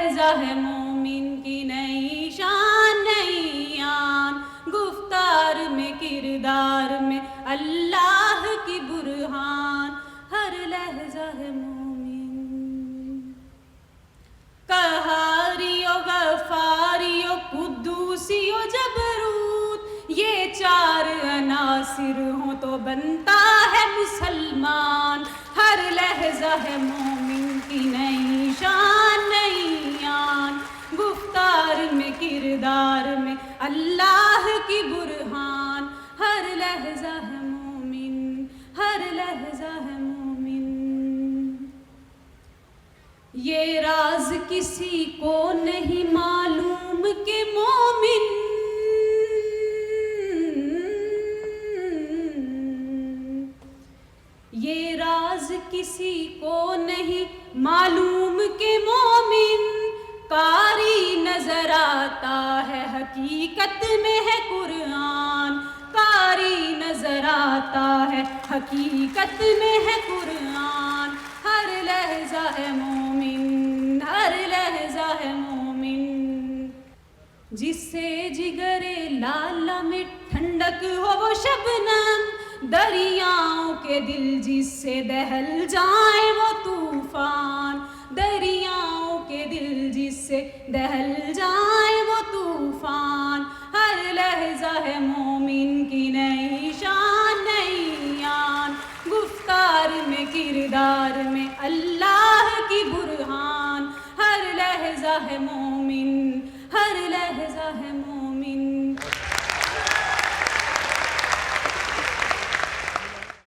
لہجہ ہے مومن کی نئی شان نئی آن، گفتار میں کردار میں اللہ کی برہان، ہر لہجہ ہے مومن۔ قہاری و غفاری و قدوسی و جبروت، یہ چار عناصر ہوں تو بنتا ہے مسلمان، ہر لہجہ ہے مومن کی نئی شان نئی آن، گفتار میں کردار میں اللہ کی برہان، ہر لہجہ ہے مومن، ہر لہجہ ہے مومن۔ یہ راز کسی کو نہیں معلوم کہ مومن یہ راز کسی کو نہیں معلوم کہ مومن قاری نظر آتا ہے حقیقت میں ہے قرآن، قاری نظر آتا ہے حقیقت میں ہے قرآن، ہر لہجہ ہے مومن، ہر لہجہ ہے مومن۔ جس سے جگر لالا میں ٹھنڈک ہو وہ شبنم، دریاؤں کے دل جس سے دہل جائیں وہ طوفان، دریاؤں کے دل جس سے دہل جائیں وہ طوفان، ہر لہجہ ہے مومن کی نئی شان نئی آن، گفتار میں کردار میں اللہ کی برہان، ہر لہجہ ہے مومن، ہر لہجہ ہے مومن۔